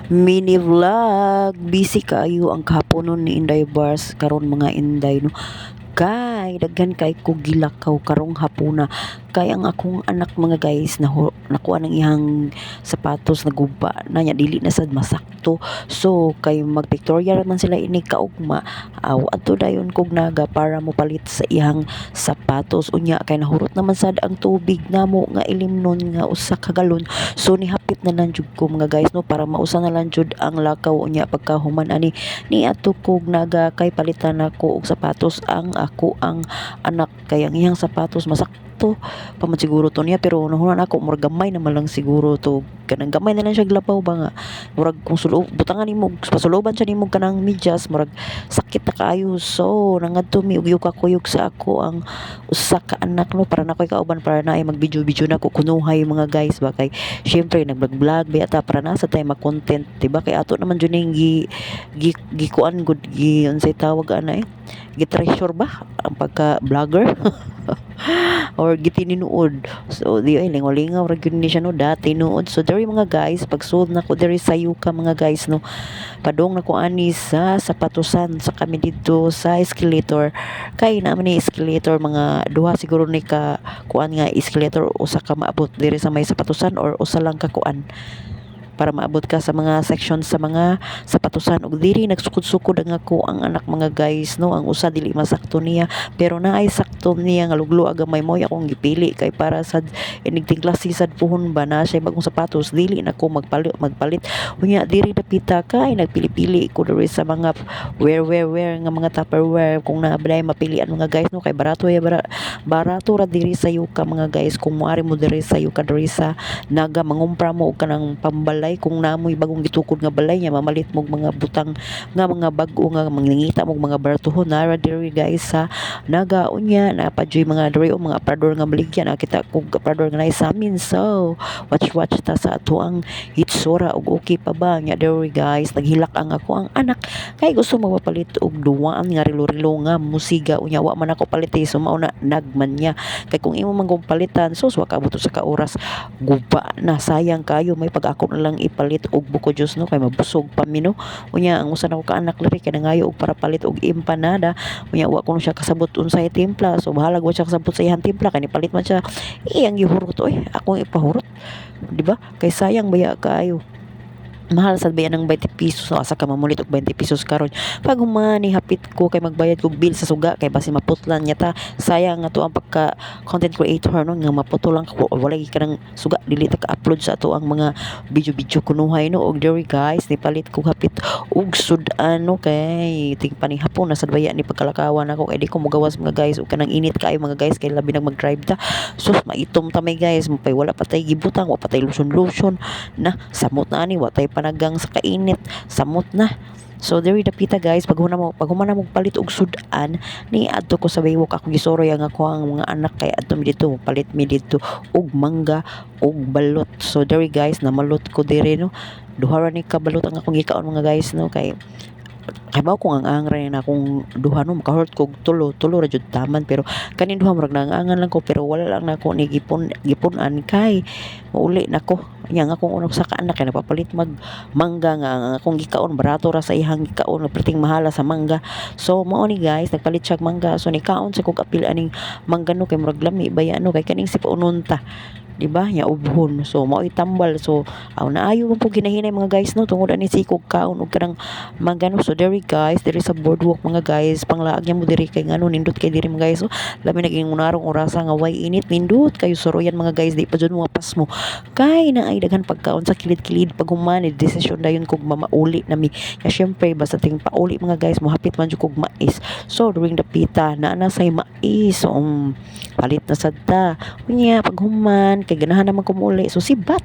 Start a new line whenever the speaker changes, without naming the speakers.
Mini vlog, busy kayo ang kahaponon ni Inday Bars karon mga Inday no. Kay daghan kay ko gilakaw karong hapuna kay ang akong anak mga guys nakuha ng ihang sapatos na guba na nya dili na sad masakto, so kay mag pictorial man sila ini kaugma adto dayon kog naga para mo palit sa ihang sapatos unya kay nahurot naman sad ang tubig namo nga ilimnon nga usa ka galon, so nihapit na lang jud ko mga guys no para mausa na lang jud ang lakaw unya pagkahuman ani ni ato kog naga kay palitan nako og sapatos ako ang anak kay ang iyang sapatos masakto pa man siguro to niya, pero nahunan ako murag gamay naman lang siguro to, kanang gamay na lang siya glapaw ba nga murag kung butangan nimo pasuloban siya nimo kanang medyas murag sakit na kaayo, so nangadto mi og yuka kuyog sa ako ang usa ka anak no para nakoy kauban para naay mag video na ko kunuhay mga guys ba kay syempre nag-vlog ba ata para nasa tayo mag-content diba, kay ato naman jud ning gikuan good gi unsay tawag ana gitreasure ba ang pagka-vlogger or gitininuod, so di ay lingaw-lingaw ra gyud ni siya no dati nuod. So diri mga guys pagsuod na ko diri sa yuka mga guys no padong na ko ani sa sapatusan sa kami dito sa escalator kay naman ni escalator mga duha siguro ni ka kuan nga escalator usa ka maabot diri sa may sapatusan or usa lang ka kuan para maabot ka sa mga section sa mga sapatusan ug diri nagsukod-sukod ang ako ang anak mga guys no, ang usa dili masakto niya pero naay sakto niya nga luglo agamay mo akong gipili kay para sa inigting klase sad puhon ba na siya bagong sapatos dili na ko magpalit unya diri dapita kay nagpili-pili ko diri sa mga wear nga mga tupperware kung naabday mapilian mga guys no kay barato barato ra diri sa yuka mga guys kung moari mo diri sa yuka diri sa naga mangumpra mo og kanang pambalay kung namoy bagong gitukod nga balay nya mamalit mo mga butang nga mga bag-o nga mangingita mo mga bartuhon nara diri guys sa naga unya na padyoy mga diri o mga aparador nga baligyan nakita kog aparador nga nay sa amin, so watch ta sa ato ang hitsura og okay pa ba nya diri guys naghilak ang ako ang anak kay gusto magpapalit og duwaan nga rilo-rilo nga musiga unya wa man ako palit so mao na nagman niya kay kung imo man palitan so wa ka sa ka oras guba na sayang kayo may pag ako na lang ipalit og buko juice no kay mabusog pa mi no unya ang usa nako ka anak liri kay nangayo og para palit og empanada unya wa ko siya kasabot unsay timpla, so bahala wa siya kasabot sa iyang timpla kay palit man siya iyang gihurot oy akong ipahurot di ba kay sayang baya kaayo mahal sad ba ng 20 pesos, so asa ka mamulit og 20 pesos karon pag humani hapit ko kay magbayad kog bill sa suga kay basi maputlan niya ta sayang nga to ang pagka content creator no nga maputulan ka walay ka ng suga dili ta ka-upload sa ato ang mga video kunuhay no og diri guys ni palit ko hapit og sudan no kay ting panihapon na sad baya ni pagkalakawan ako kay di ko mogawas mga guys og kanang init kaayo mga guys kay labi nag mag-drive ta sus maitom ta may guys mapay wala patay gibutang wa patay lotion na samot na ani wa tay panagang sa kainit samot na. So diri dapita guys pag humana mo palit og sudan ni adto ko sa baywok ako gisoroy ang ako ang mga anak kay adto mi dito palit mi dito og mangga og balot, so diri guys namalot ko diri no duha ra ni ka balot ang akong gikaon mga guys no kay mao kung ang ra na akong duha no makahurt kog tulo ra jud taman pero kanin duha murag nangangan lang ko pero wala lang nako ni gipunan kay mauli nako yang akong unang sa kaanak kay napapalit mag mangga nga ang akong gikaon barato ra sa ihang gikaon perting mahala sa mangga, so mao ni guys nagpalit siya mangga so ni kaon sa kog apil aning mangga no kay murag lami baya no kay kaning sipaununta di ba nya ubhon, so mao itambal so aw naayo man po ginahinay mga guys no tungod ani sikog kaon og kanang mangano, so diri guys diri sa boardwalk mga guys panglaag nya mo diri kay ngano nindot kay diri mga guys, so labi naging unarong orasa nga way init nindot kayo soroyan mga guys di pa jud mo pas mo kay naay daghan pagkaon sa kilid-kilid pag humani desisyon dayon kog mamauli nami kaya syempre basta ting pauli mga guys mohapit man jud kog mais, so during the pita na say mais so palit na sad ta unya pag human kay ganahan naman kumuli so sibat